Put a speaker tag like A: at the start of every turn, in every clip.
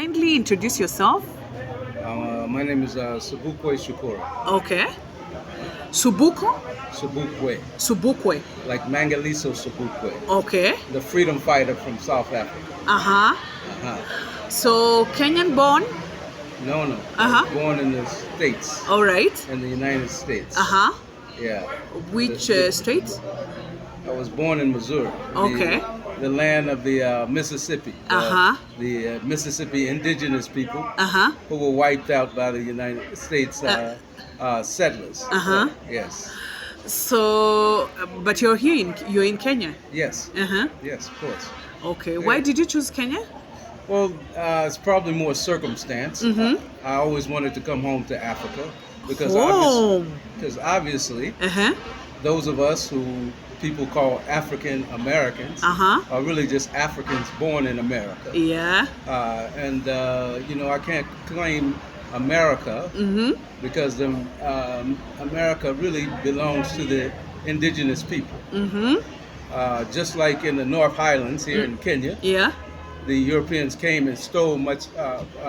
A: kindly introduce yourself?
B: My name is Subukwe Shukura.
A: Okay. Subuko?
B: Subukwe,
A: Subukwe.
B: like Mangaliso Subukwe,
A: Okay.
B: the freedom fighter from South Africa.
A: Uh-huh.
B: Uh-huh.
A: So Kenyan born?
B: No, I
A: Uh-huh.
B: was born in the States,
A: All right.
B: in the United States.
A: Uh-huh.
B: Yeah.
A: Which state?
B: I was born in Missouri.
A: Okay.
B: The land of the Mississippi.
A: Uh-huh.
B: The Mississippi indigenous people
A: Uh-huh.
B: who were wiped out by the United States settlers.
A: Uh-huh.
B: Yes.
A: So, but you're in Kenya?
B: Yes.
A: Uh-huh.
B: Yes, of course.
A: Okay. Why did you choose Kenya?
B: Well, it's probably more circumstance. I always wanted to come home to Africa because
A: Home.
B: obviously
A: Uh-huh.
B: those of us who people call African Americans
A: Uh-huh.
B: are really just Africans born in America.
A: Yeah.
B: And I can't claim America because America really belongs to the indigenous people. Just like in the North Highlands here in Kenya,
A: Yeah.
B: the Europeans came and stole much.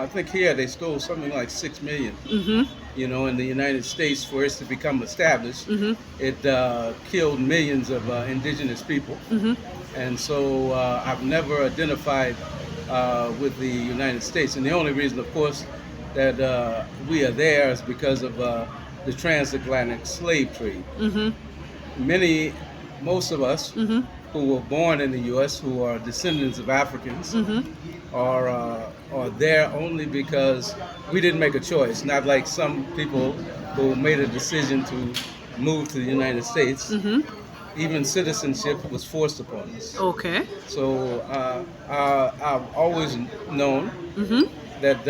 B: I think here they stole something like 6 million. In the United States, for it to become established, it killed millions of indigenous people. And so I've never identified with the United States. And the only reason, of course, that we are there is because of the transatlantic slave trade. Most of us who were born in the U.S., who are descendants of Africans, are there only because we didn't make a choice. Not like some people who made a decision to move to the United States. Even citizenship was forced upon us.
A: Okay.
B: So I've always known that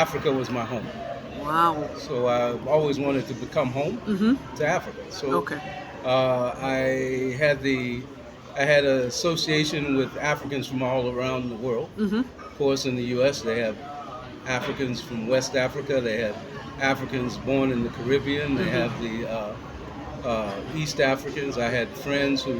B: Africa was my home.
A: Wow.
B: So I've always wanted to become home to Africa. So
A: Okay.
B: I had an association with Africans from all around the world. Of course, in the U.S., they have Africans from West Africa. They have Africans born in the Caribbean. They have the East Africans. I had friends who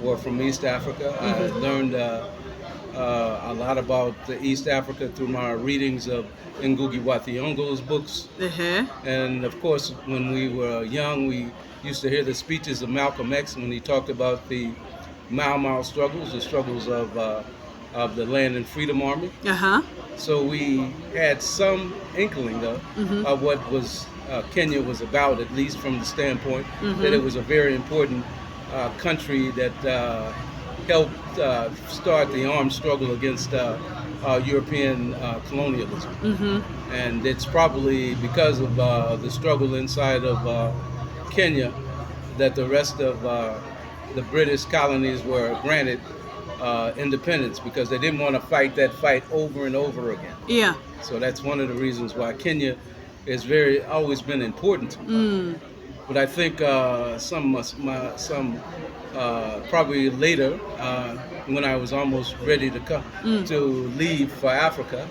B: were from East Africa. I learned a lot about the East Africa through my readings of Ngugi wa Thiong'o's books.
A: Uh-huh.
B: And of course, when we were young, we used to hear the speeches of Malcolm X when he talked about the Mau Mau struggles, the struggles of the Land and Freedom Army.
A: Uh-huh.
B: So we had some inkling of what was Kenya was about, at least from the standpoint that it was a very important country that helped start the armed struggle against European colonialism. And it's probably because of the struggle inside of Kenya that the rest of the British colonies were granted independence, because they didn't want to fight that fight over and over again.
A: Yeah.
B: So that's one of the reasons why Kenya is always been important to me. But I think probably later, when I was almost ready to come to leave for Africa,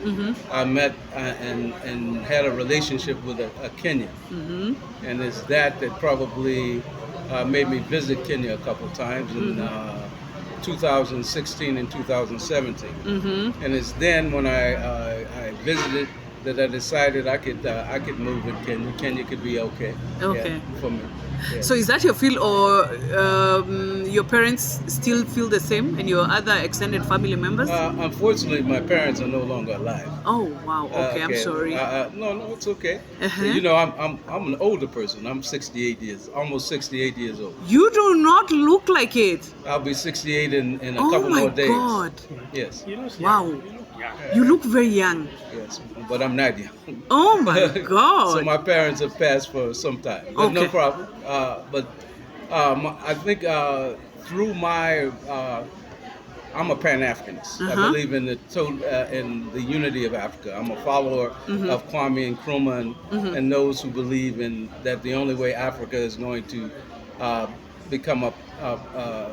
B: I met and had a relationship with a Kenyan, and it's that probably made me visit Kenya a couple of times in 2016 and 2017, and it's then when I visited that I decided I could move in Kenya. Kenya could be okay.
A: Okay.
B: Yeah, for me. Yeah.
A: So is that your feel, or your parents still feel the same, and your other extended family members?
B: Unfortunately, my parents are no longer alive.
A: Oh wow. Okay, I'm sorry.
B: No, it's okay.
A: Uh-huh.
B: I'm an older person. I'm almost 68 years old.
A: You do not look like it.
B: I'll be 68 in a
A: Oh
B: couple
A: my
B: more days.
A: God.
B: Yes.
A: Wow. You look very young.
B: Yes, but I'm not young.
A: Oh my God.
B: So my parents have passed for some time, but no
A: Okay.
B: problem. I think through my, I'm a Pan-Africanist. I believe in in the unity of Africa. I'm a follower of Kwame Nkrumah and those who believe in that the only way Africa is going to become a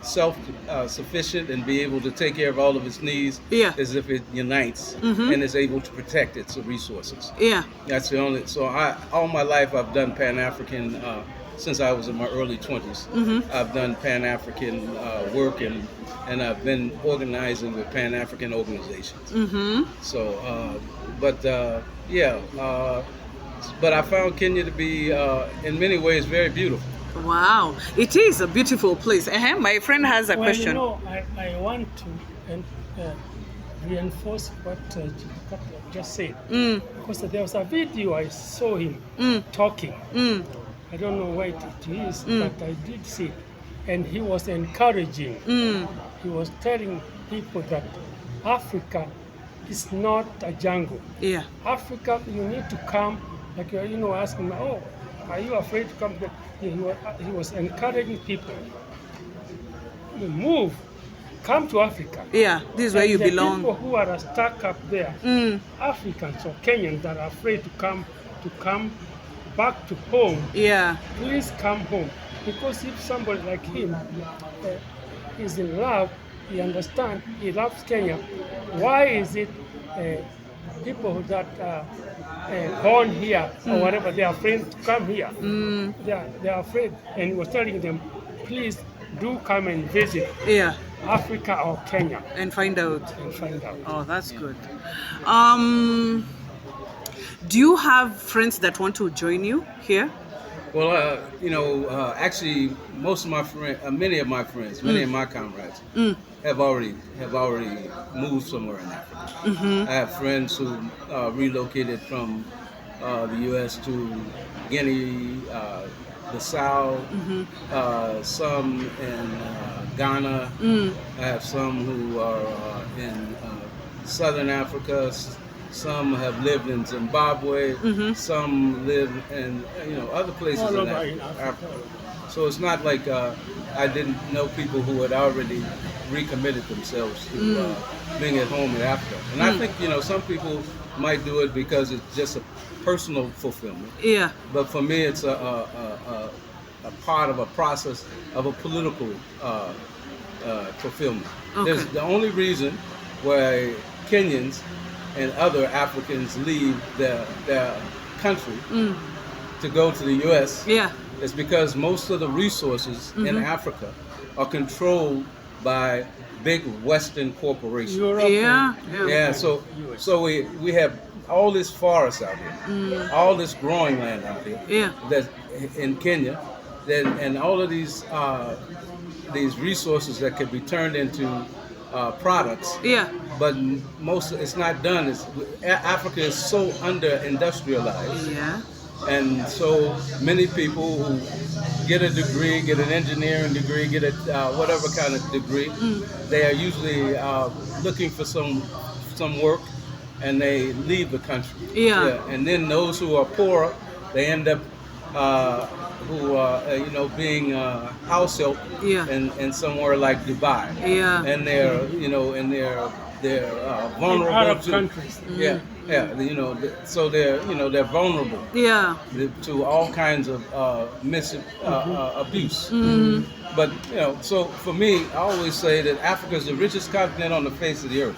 B: self-sufficient and be able to take care of all of its needs is if it unites and is able to protect its resources.
A: Yeah.
B: That's the only. So all my life I've done Pan-African since I was in my early 20s. I've done Pan-African work, and I've been organizing with Pan-African organizations. So, but I found Kenya to be, in many ways, very beautiful.
A: Wow, it is a beautiful place. My friend has a
C: Well,
A: question.
C: I want to reinforce what Chikapa just said. Because there was a video I saw him talking. I don't know what it is, but I did see it. And he was encouraging. He was telling people that Africa is not a jungle.
A: Yeah.
C: Africa, you need to come, like you're asking, oh, are you afraid to come? He was encouraging people, move, come to Africa.
A: Yeah, this is where
C: And
A: you
C: the
A: belong.
C: people who are stuck up there, Africans or Kenyans that are afraid to come back to home,
A: Yeah.
C: please come home. Because if somebody like him is in love, he understands, he loves Kenya, why is it people that are born here or whatever, they are afraid to come here? They are afraid. And he was telling them, please do come and visit
A: Yeah.
C: Africa or Kenya
A: And find out.
C: and find out.
A: Oh, that's good. Do you have friends that want to join you here?
B: Well, actually, most of my friends, many of my friends, many of my comrades, have already moved somewhere in Africa. I have friends who relocated from the U.S. to Guinea, Bissau, some in Ghana. I have some who are in Southern Africa. Some have lived in Zimbabwe. Some live in other places
C: All
B: in
C: over in
B: Africa.
C: Africa.
B: So it's not like I didn't know people who had already recommitted themselves to being at home in Africa. And I think some people might do it because it's just a personal fulfillment.
A: Yeah.
B: But for me, it's a part of a process of a political fulfillment.
A: Okay.
B: There's the only reason why Kenyans and other Africans leave their country to go to the U.S.
A: Yeah.
B: is because most of the resources in Africa are controlled by big Western corporations.
C: Europe
A: Yeah.
C: and-
B: Yeah, so we have all this forest out here, all this growing land out here.
A: Yeah.
B: That in Kenya, and all of these resources that could be turned into products.
A: Yeah.
B: But it's not done. Africa is so under industrialized,
A: Yeah.
B: and so many people who get a degree, get an engineering degree, get a whatever kind of degree, they are usually looking for some work, and they leave the country.
A: Yeah.
B: And then those who are poorer, they end up being house help
A: Yeah.
B: in somewhere like Dubai.
A: Yeah.
B: And they're vulnerable
C: Arab
B: to
C: countries.
B: yeah, so they're vulnerable
A: Yeah.
B: to all kinds of abuse. But so for me, I always say that Africa is the richest continent on the face of the earth,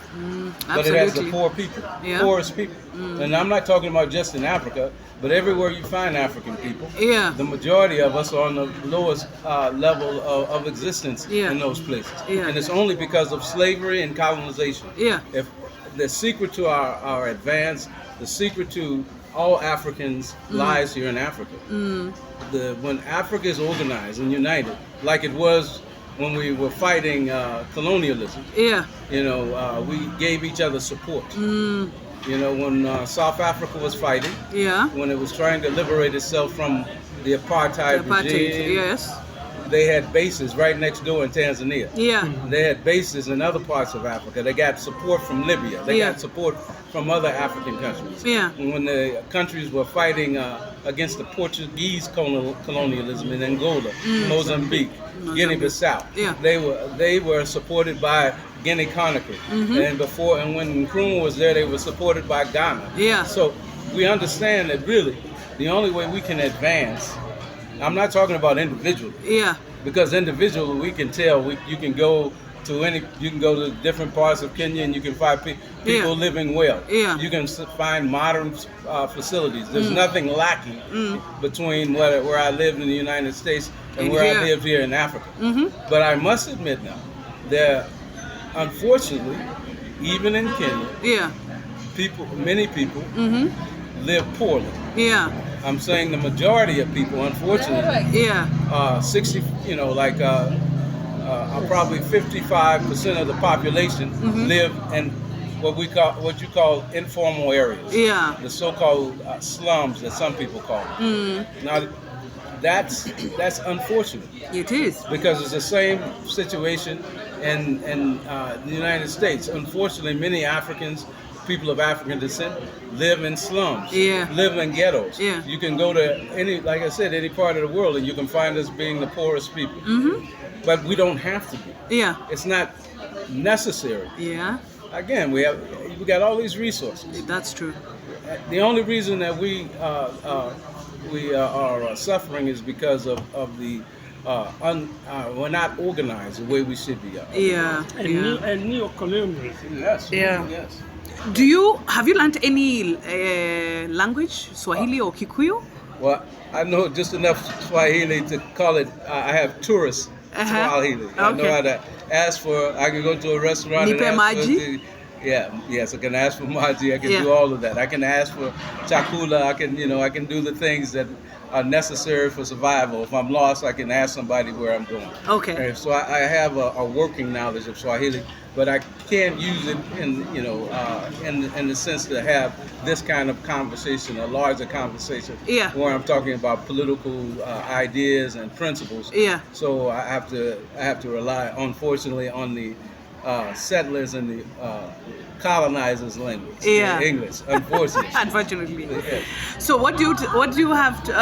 B: but it has the
A: Absolutely.
B: poor people,
A: Yeah.
B: poorest people. And I'm not talking about just in Africa, but everywhere you find African people,
A: Yeah.
B: the majority of us are on the lowest level of existence
A: Yeah.
B: in those places.
A: Yeah.
B: And it's only because of slavery and colonization.
A: Yeah.
B: If the secret to our advance, the secret to all Africans lies here in Africa. When Africa is organized and united, like it was when we were fighting colonialism,
A: Yeah.
B: we gave each other support. When South Africa was fighting,
A: Yeah.
B: when it was trying to liberate itself from the apartheid
A: Apartheid.
B: regime,
A: Yes.
B: they had bases right next door in Tanzania.
A: Yeah.
B: They had bases in other parts of Africa. They got support from Libya. They
A: Yeah.
B: got support from other African countries.
A: Yeah.
B: And when the countries were fighting against the Portuguese colonialism in Angola, Mozambique, Guinea-Bissau,
A: Yeah.
B: they were supported by Guinea-Conakry. And when Nkrumah was there, they were supported by Ghana.
A: Yeah.
B: So we understand that really the only way we can advance, I'm not talking about individually,
A: Yeah.
B: because individually we can tell you can go to any, you can go to different parts of Kenya and you can find people
A: Yeah.
B: living well.
A: Yeah.
B: You can find modern facilities. There's nothing lacking between where I lived in the United States and
A: And
B: where
A: here.
B: I lived here in Africa. But I must admit now, there, unfortunately, even in Kenya,
A: Yeah.
B: many people live poorly.
A: Yeah.
B: I'm saying the majority of people, unfortunately,
A: Yeah.
B: 60, probably 55% of the population live in what you call informal areas.
A: Yeah.
B: The so-called slums that some people call them. Now, that's unfortunate
A: It is.
B: because it's the same situation in the United States. Unfortunately, many Africans, people of African descent, live in slums,
A: Yeah.
B: live in ghettos.
A: Yeah.
B: You can go to like I said, any part of the world, and you can find us being the poorest people. But we don't have to be.
A: Yeah.
B: It's not necessary.
A: Yeah.
B: Again, we got all these resources.
A: That's true.
B: The only reason that we are suffering is because of the we're not organized the way we should be.
A: Yeah.
C: And,
A: Yeah.
C: and neo-colonialism.
B: Yes.
A: Yeah.
B: Yes.
A: Have you learned any language, Swahili or Kikuyu?
B: Well, I know just enough Swahili to call it. I have tourist Swahili. I know
A: Okay.
B: how to ask for. I can go to a restaurant
A: Nipe
B: and ask
A: maji?
B: for yes, I can ask for maji. I can
A: Yeah.
B: do all of that. I can ask for chakula. I can do the things that are necessary for survival. If I'm lost, I can ask somebody where I'm going.
A: Okay.
B: And so I have a working knowledge of Swahili, but I can't use it in the sense to have this kind of conversation, a larger conversation,
A: Yeah.
B: where I'm talking about political ideas and principles.
A: Yeah.
B: So I have to rely, unfortunately, on the settlers and the colonizers' language,
A: Yeah.
B: English, unfortunately.
A: Unfortunately.
B: Yes.
A: So what do you have to,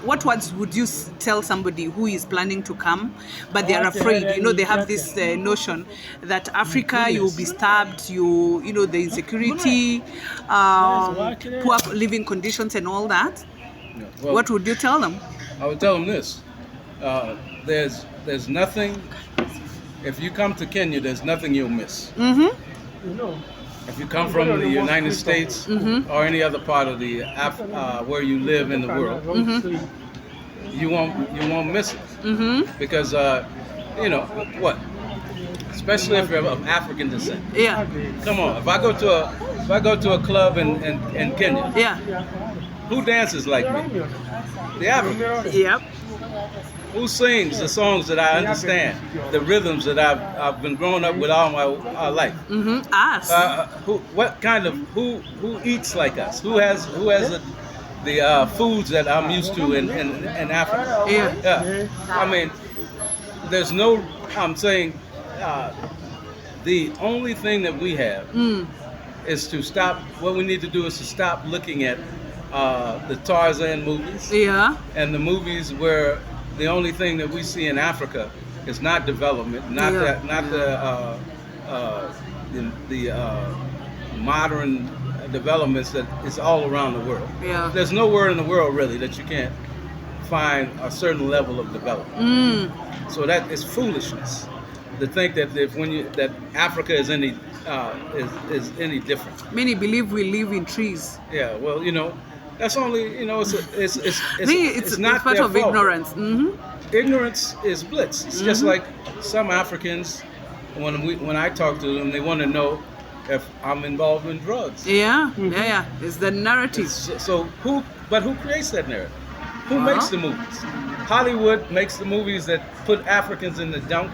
A: what words would you tell somebody who is planning to come but they are afraid? They have this notion that Africa, you will be stabbed, the insecurity, poor living conditions and all that.
B: Yeah. Well,
A: What would you tell them?
B: I would tell them this: there's nothing. If you come to Kenya, there's nothing you'll miss.
C: You know,
B: If you come from the United States or any other part of the where you live in the world, you won't miss it because what? Especially if you're of African descent.
A: Yeah.
B: Come on, if I go to a club in Kenya,
A: Yeah.
B: who dances like me? The Africans.
A: Yep.
B: Who sings the songs that I understand, the rhythms that I've been growing up with all my life?
A: Us.
B: Who eats like us? Who has the foods that I'm used to in Africa?
A: Yeah.
B: I mean, there's no. I'm saying the only thing that we have is to stop. What we need to do is to stop looking at the Tarzan movies
A: Yeah.
B: and the movies where the only thing that we see in Africa is not development, not the modern developments that is all around the world.
A: Yeah.
B: There's nowhere in the world really that you can't find a certain level of development. So that is foolishness to think that that Africa is any different.
A: Many believe we live in trees.
B: Yeah, well, that's only
A: It's
B: not
A: part
B: their
A: of
B: fault.
A: ignorance.
B: Ignorance is bliss. It's just like some Africans, when I talk to them, they want to know if I'm involved in drugs.
A: Yeah. Yeah. It's the narrative.
B: So who creates that narrative? Who makes the movies? Hollywood makes the movies that put Africans in the dump,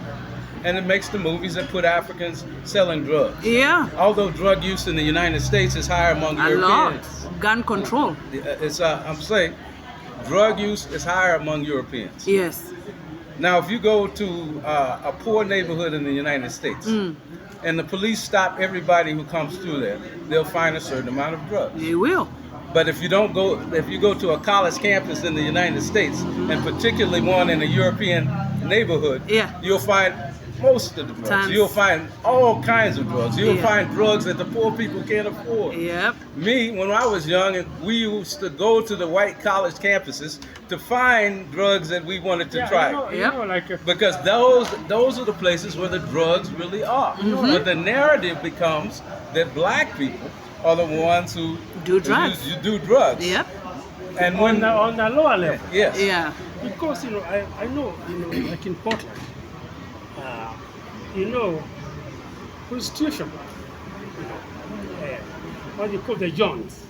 B: and it makes the movies that put Africans selling drugs.
A: Yeah.
B: Although drug use in the United States is higher among
A: A lot.
B: Europeans.
A: Gun control.
B: I'm saying drug use is higher among Europeans.
A: Yes.
B: Now, if you go to a poor neighborhood in the United States, and the police stop everybody who comes through there, they'll find a certain amount of drugs.
A: They will.
B: But if you go to a college campus in the United States, and particularly one in a European neighborhood,
A: Yeah.
B: you'll find most of the drugs.
A: Tons.
B: You'll find all kinds of drugs. You'll
A: Yeah.
B: find drugs that the poor people can't afford.
A: Yep.
B: Me, when I was young, we used to go to the white college campuses to find drugs that we wanted to try.
C: You know, like
B: Because those are the places where the drugs really are.
A: Mm-hmm.
B: But the narrative becomes that black people are the ones who
A: Do drugs.
B: You do drugs.
A: Yep.
B: And
C: on the lower level.
B: yes.
A: Yeah.
C: Because I know like in Portland, prostitution, what you call the joints.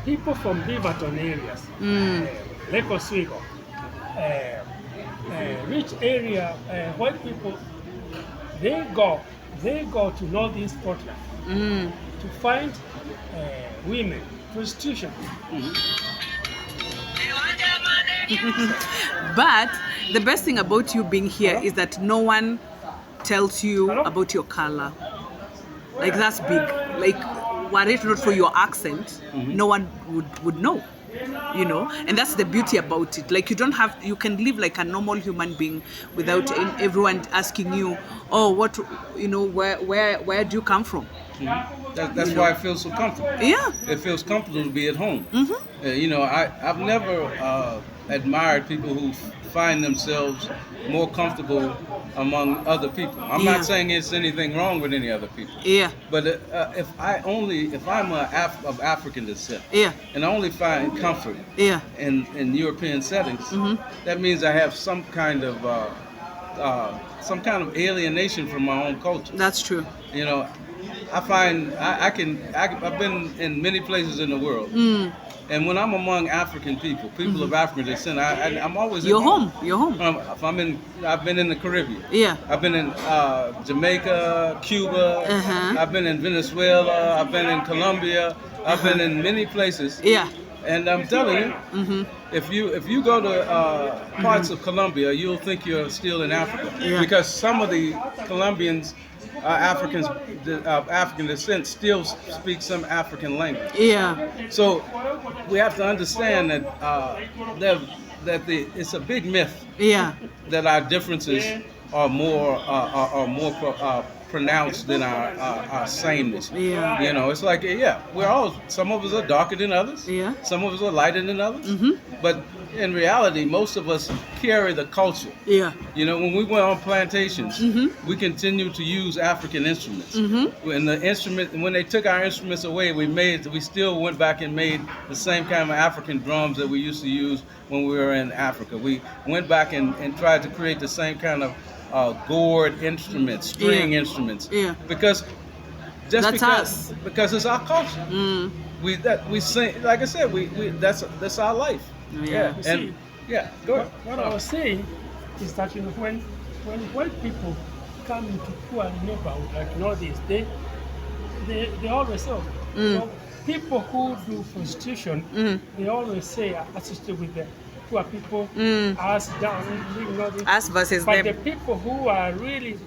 C: People from Beaverton areas, Lake Oswego, rich area, white people, they go to Northeast Portland to find women, prostitution.
A: But the best thing about you being here is that no one tells you about your color. Like that's big. Like were it not for your accent, no one would know. You know, and that's the beauty about it. Like you can live like a normal human being without everyone asking you, oh, what, where do you come from?
B: That's why it feels so comfortable.
A: Yeah.
B: It feels comfortable to be at home. I've never admired people who find themselves more comfortable among other people. I'm
A: Yeah.
B: not saying it's anything wrong with any other people.
A: Yeah.
B: But if I'm of African descent,
A: Yeah.
B: and I only find comfort
A: Yeah.
B: in European settings, that means I have some kind of alienation from my own culture.
A: That's true.
B: I find I've been in many places in the world, and when I'm among African people of African descent, I'm always at
A: You're home. You're home.
B: I've been in the Caribbean.
A: Yeah.
B: I've been in Jamaica, Cuba.
A: Uh-huh.
B: I've been in Venezuela. I've been in Colombia. I've been in many places.
A: Yeah.
B: And I'm telling you, if you go to parts of Colombia, you'll think you're still in Africa,
A: Yeah.
B: because some of the Colombians, Africans of African descent, still speak some African language.
A: Yeah.
B: So we have to understand that it's a big myth
A: Yeah.
B: that our differences are more pronounced than our sameness.
A: Yeah.
B: It's like some of us are darker than others.
A: Yeah.
B: Some of us are lighter than others. But in reality, most of us carry the culture.
A: Yeah.
B: When we went on plantations, we continued to use African instruments. When they took our instruments away, we still went back and made the same kind of African drums that we used to use when we were in Africa. We went back and tried to create the same kind of gourd instruments, string instruments.
A: Yeah.
B: Because
A: That's us.
B: because it's our culture. We sing, like I said, we that's our life.
A: Yeah.
C: You see,
B: Go ahead.
C: what I was saying is that when white people come into poor neighborhood like Northeast, they always say, people who do prostitution, they always say associated with the poor people, us down,
A: Us versus
C: but
A: them.
C: the people who are really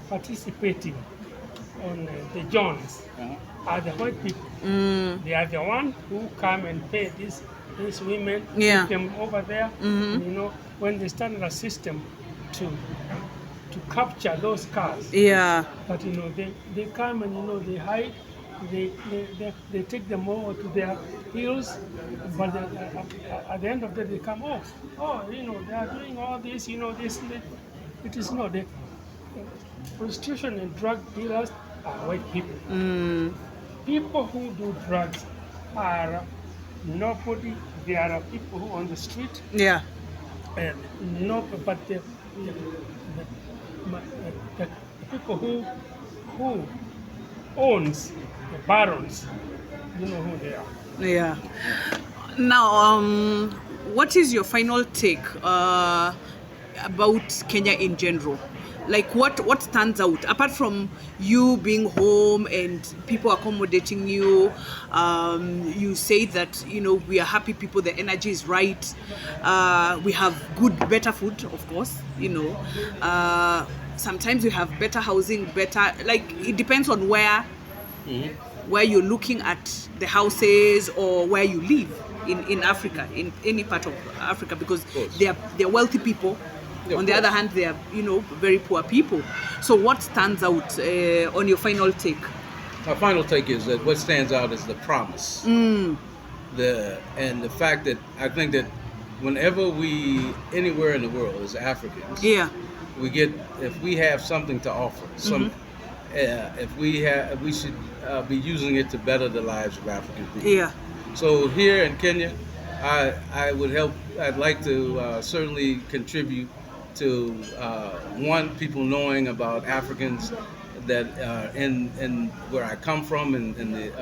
C: participating on the Jones are the white people. They are the one who come and pay these women,
A: Yeah.
C: take them over there. When they started a system to capture those cars,
A: Yeah.
C: but they come and they hide. They take them over to their hills, but at the end of the day they come, they are doing all this, this. It is not. The prostitution and drug dealers are white people. People who do drugs are nobody. They are people who on the street.
A: Yeah.
C: But the people who owns the barons, you know who they are.
A: Yeah. Now, what is your final take about Kenya in general? Like, what stands out apart from you being home and people accommodating you? You say that we are happy people. The energy is right. We have better food, of course. Sometimes we have better housing, it depends on where you're looking at the houses or where you live in Africa, in any part of Africa, because they're wealthy people
B: Yeah,
A: On
B: of
A: the other
B: course.
A: hand, they are, very poor people. So what stands out on your final take?
B: My final take is that what stands out is the promise. And the fact that I think that whenever we anywhere in the world as Africans,
A: Yeah.
B: if we have something to offer, if we should be using it to better the lives of African people.
A: Yeah.
B: So here in Kenya, I'd like to certainly contribute to people knowing about Africans that in where I come from and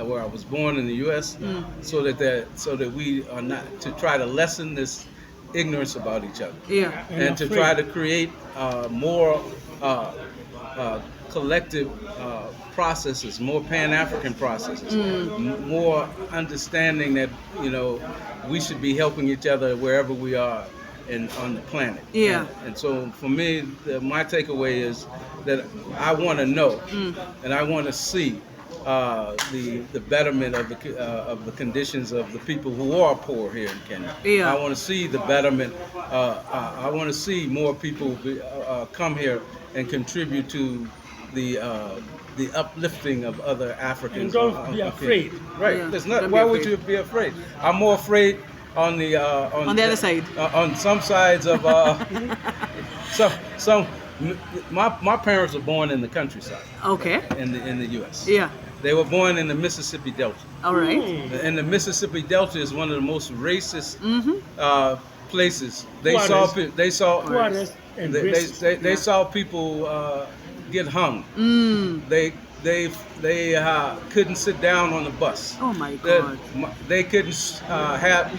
B: where I was born in the U.S. So that we are not to try to lessen this ignorance about each other
A: Yeah.
B: and to try to create more collective processes, more Pan-African processes, more understanding that we should be helping each other wherever we are on the planet.
A: Yeah.
B: And so for me, my takeaway is that I want to know and I want to see the betterment of the conditions of the people who are poor here in Kenya.
A: Yeah.
B: I want to see the betterment. I want to see more people come here and contribute to the uplifting of other Africans.
C: And don't be afraid.
B: Right.
A: Yeah.
B: There's not.
A: Don't be
B: Why would
A: afraid.
B: you be afraid? I'm more afraid on the
A: other side.
B: On some sides of some. My parents were born in the countryside
A: Okay.
B: in the U.S.
A: Yeah.
B: They were born in the Mississippi Delta.
A: All right.
B: And the Mississippi Delta is one of the most racist places.
C: Tourist.
B: They saw
C: Tourist and racist.
B: they saw people get hung. They couldn't sit down on the bus.
A: Oh my God.
B: They couldn't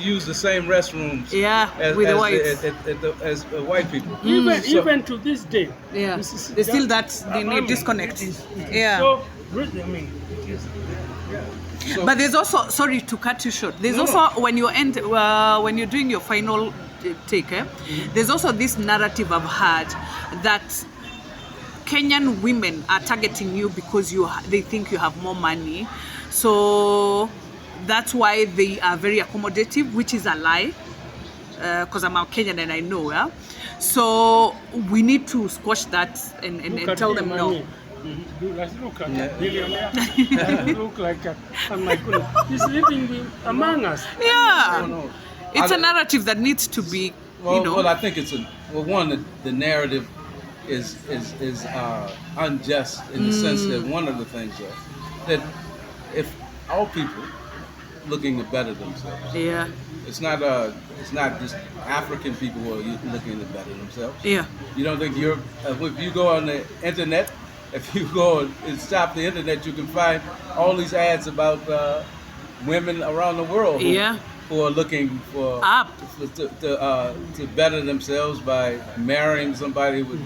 B: use the same restrooms.
A: Yeah, with the whites.
B: As white people.
C: Even to this day.
A: Yeah.
C: this is
A: There's still
C: just-
A: that disconnect.
C: It is
A: Yeah.
C: So, I mean, it is.
B: So-
A: But there's also, sorry to cut you short. There's
B: No,
A: also when when you're doing your final take, there's also this narrative I've heard that Kenyan women are targeting you because they think you have more money, so that's why they are very accommodative, which is a lie. Because I'm a Kenyan and I know, yeah. So we need to squash that and
C: Look at
A: tell
C: him,
A: them
C: I
A: no.
C: mean. Look at
B: Yeah.
C: that billionaire. Doesn't look like a, oh my goodness. He's living among us.
A: Yeah.
B: No.
A: It's a narrative that needs to be,
B: Well, I think it's the narrative is unjust in the sense that one of the things that if all people looking to better themselves,
A: Yeah.
B: it's not just African people who are looking to better themselves.
A: Yeah.
B: You don't think if you go on the internet, if you go and stop the internet, you can find all these ads about women around the world who are looking for
A: Up.
B: to better themselves by marrying somebody with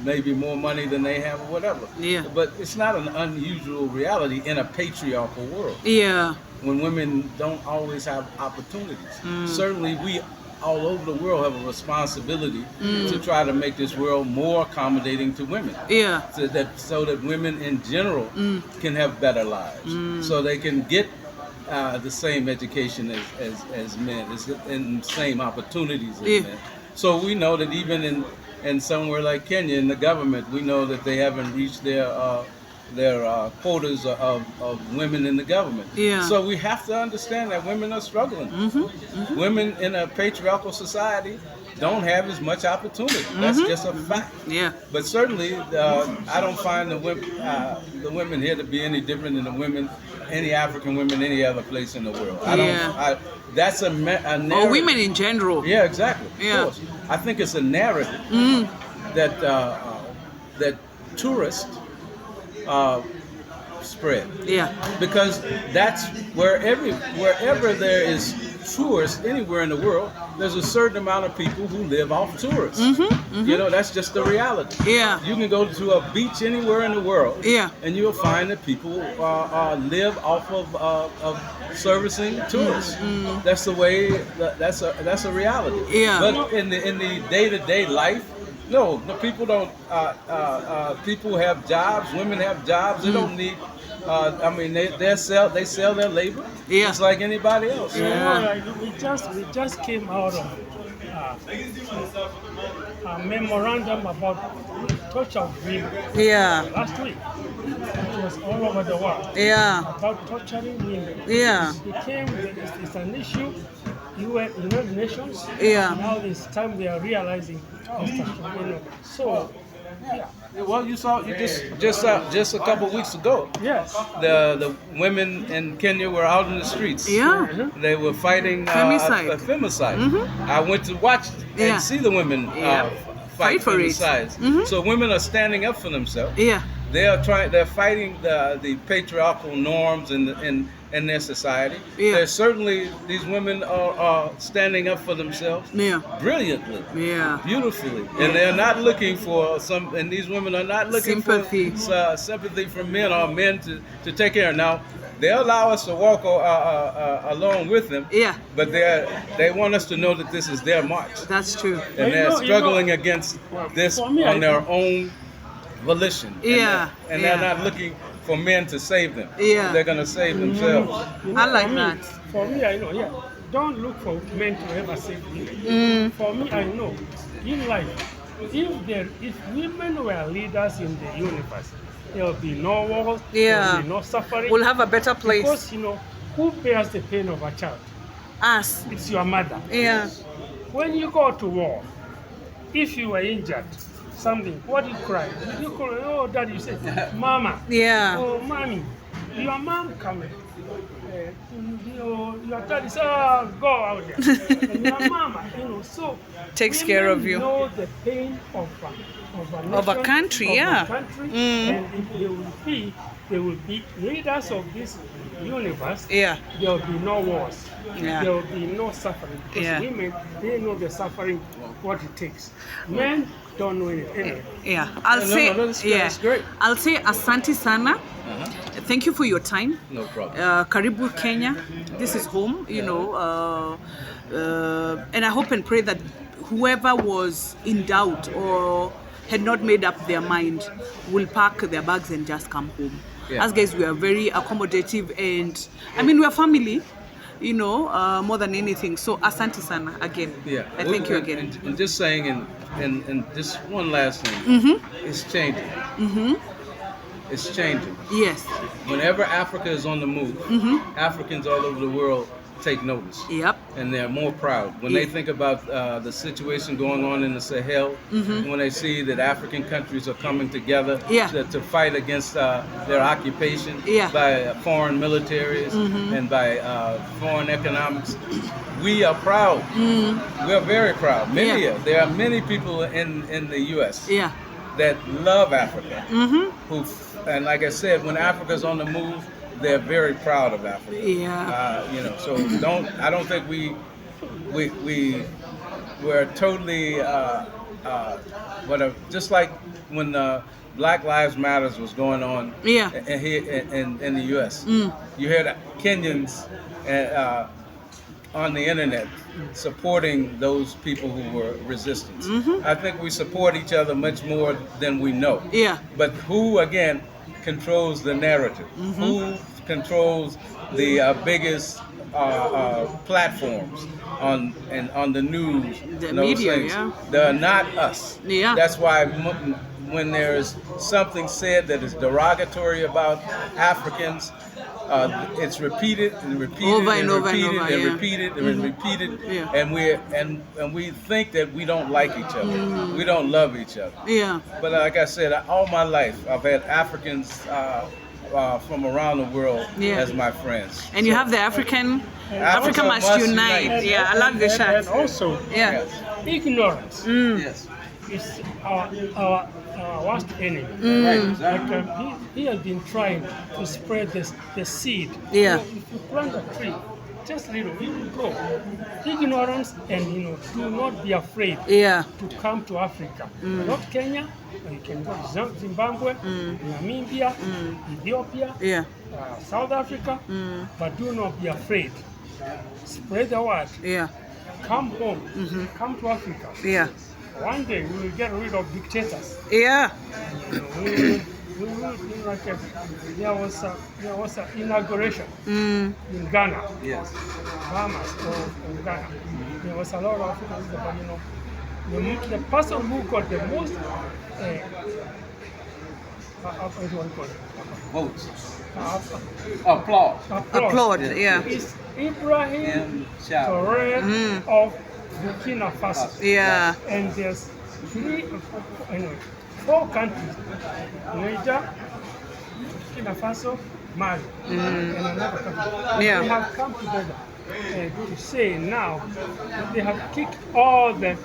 B: maybe more money than they have or whatever.
A: Yeah.
B: But it's not an unusual reality in a patriarchal world
A: Yeah.
B: when women don't always have opportunities. Certainly we all over the world have a responsibility to try to make this world more accommodating to women.
A: Yeah.
B: So that women in general can have better lives. So they can get the same education as men, and same opportunities as men. So we know that even in somewhere like Kenya, in the government, we know that they haven't reached their quotas of women in the government.
A: Yeah.
B: So we have to understand that women are struggling. Women in a patriarchal society don't have as much opportunity. That's just a fact.
A: Yeah.
B: But certainly, I don't find the women here to be any different than any African women any other place in the world. That's a narrative.
A: Or women in general.
B: Yeah, exactly.
A: Yeah.
B: Of course. I think it's a narrative that tourists spread.
A: Yeah.
B: Because that's wherever there is tourists anywhere in the world, there's a certain amount of people who live off tourists. That's just the reality.
A: Yeah.
B: You can go to a beach anywhere in the world,
A: Yeah.
B: and you'll find that people live off of servicing tourists. That's the way. That's a reality.
A: Yeah.
B: But in the day-to-day life, no, the people don't. People have jobs. Women have jobs. They don't need. They sell their labor
A: Yeah.
B: just like anybody else.
C: You know, we just came out of a memorandum about torture of women
A: Yeah.
C: last week. It was all over the world.
A: Yeah.
C: About torturing women.
A: Yeah.
C: It became, it's an issue. United Nations.
A: Yeah.
C: Now it's time we are realizing. So, yeah.
B: Well, you just a couple weeks ago.
C: Yes.
B: The women in Kenya were out in the streets.
A: Yeah.
B: They were fighting
A: Femicide.
B: a femicide. I went to watch
A: Yeah.
B: and see the women
A: Yeah.
B: fight
A: for it.
B: femicides. So women are standing up for themselves.
A: Yeah.
B: They're fighting the patriarchal norms in their society.
A: Yeah.
B: There's certainly these women are standing up for themselves
A: Yeah.
B: brilliantly.
A: Yeah.
B: Beautifully, and they're not looking for and these women are not looking
A: Sympathy.
B: for sympathy from men or men to take care of. Now, they allow us to walk along with them,
A: Yeah.
B: but they want us to know that this is their march,
A: That's true.
B: and they're
C: You know-
B: struggling against this
C: for me,
B: on
C: I-
B: their own volition.
A: Yeah,
B: and
A: yeah.
B: they're not looking for men to save them.
A: Yeah.
B: They're going to save themselves.
A: I like
C: for me,
A: that.
C: For me, I know, yeah. Don't look for men to ever save you. For me, I know, in life, if women were leaders in the universe, there will be no wars, there
A: Yeah.
C: will be no suffering.
A: We'll have a better place.
C: Because, who bears the pain of a child?
A: Us.
C: It's your mother.
A: Yeah.
C: When you go to war, if you were injured, something, what do you cry? You cry, oh, daddy, you say, mama.
A: Yeah.
C: Oh, mommy, your mom coming. Your daddy says, oh, go out there. And your mama, so
A: Takes care of you.
C: know the pain of a
A: Of a
C: nation,
A: country,
C: of
A: yeah.
C: a country,
A: Mm.
C: and if they will be leaders of this universe.
A: Yeah.
C: There will be no wars.
A: Yeah.
C: There will be no suffering. Because
A: Yeah.
C: women, they know the suffering, what it takes. Men don't know it anyway.
A: Yeah. I'll
B: No,
A: say.
B: no, that's great.
A: I'll say asante sana. Thank you for your time.
B: No problem.
A: Karibu Kenya. This is home, and I hope and pray that whoever was in doubt or had not made up their mind will pack their bags and just come home.
B: Yeah.
A: As guys, we are very accommodative, and I mean, we are family, more than anything. So asante sana again.
B: Yeah.
A: I thank you again.
B: And just saying, and just one last thing. It's changing. It's changing.
A: Yes.
B: Whenever Africa is on the move, Africans all over the world take notice.
A: Yep.
B: And they're more proud. When they think about the situation going on in the Sahel, when they see that African countries are coming together
A: Yeah.
B: to fight against their occupation
A: Yeah.
B: by foreign militaries and by foreign economics, we are proud. We're very proud. There are many people in the U.S.
A: Yeah.
B: that love Africa, and like I said, when Africa's on the move, they're very proud of Africa.
A: Yeah.
B: So I don't think we're totally just like when Black Lives Matters was going on
A: Yeah.
B: in the U.S. You hear that Kenyans on the internet supporting those people who were resistance. I think we support each other much more than we know.
A: Yeah.
B: But who, again, controls the narrative? Who controls the biggest platforms on the news?
A: The
B: and those
A: media,
B: things?
A: yeah.
B: They're not us.
A: Yeah.
B: That's why when there's something said that is derogatory about Africans, it's repeated and repeated
A: Over
B: and
A: and over and
B: repeated
A: over,
B: and
A: yeah.
B: repeated and repeated,
A: Yeah.
B: and we think that we don't like each other, we don't love each other.
A: Yeah.
B: But like I said, all my life I've had Africans from around the world
A: Yeah.
B: as my friends.
A: And you have the Africa
B: Africa
A: must
B: must
A: unite.
B: unite.
A: Yeah, I love the
C: And
A: shirt.
C: also,
A: Yeah.
C: ignorance
B: Yes.
C: is our worst enemy.
B: Right.
C: Like, he has been trying to spread the seed.
A: Yeah.
C: If you plant a tree, just little, it will grow. Ignorance and do not be afraid
A: Yeah.
C: to come to Africa. Not Kenya, but you can go to Zimbabwe, Namibia, Ethiopia,
A: Yeah.
C: South Africa, but do not be afraid. Spread the word.
A: Yeah.
C: Come home. Come to Africa.
A: Yeah.
C: One day we will get rid of dictators.
A: Yeah.
C: We will we will, like there was an inauguration in Ghana,
B: Yes.
C: Bahamas or Ghana. There was a lot of Africans, but the person who got the most, what do you call it?
B: Votes.
C: Uh,
B: Applause.
A: Applaud, yeah.
C: Is Ibrahim
B: And shout.
C: Traoré of Burkina Faso.
A: Yeah.
C: And there's four countries: Niger, Burkina Faso, Mali, and another country.
A: Yeah.
C: They have come together to say now that they have kicked all the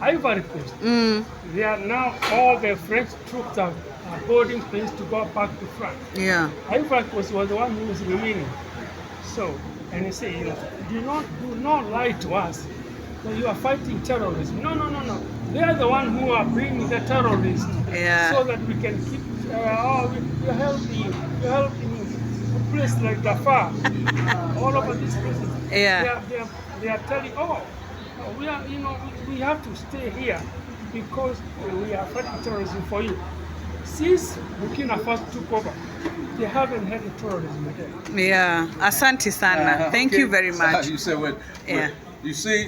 C: Ivory Coast. They are now all the French troops are boarding planes to go back to France.
A: Yeah.
C: Ivory Coast was the one who was remaining. So, and they say, do not lie to us that you are fighting terrorism. No. They are the one who are bringing the terrorists.
A: Yeah.
C: So that we can keep. We're helping a place like Darfur, all over these places.
A: Yeah.
C: They are telling, we are, we have to stay here because we are fighting terrorism for you. Since Burkina Faso took over, they haven't had a terrorism again.
A: Yeah. Asante sana. Thank you very much.
B: You said what?
A: Yeah.
B: You see,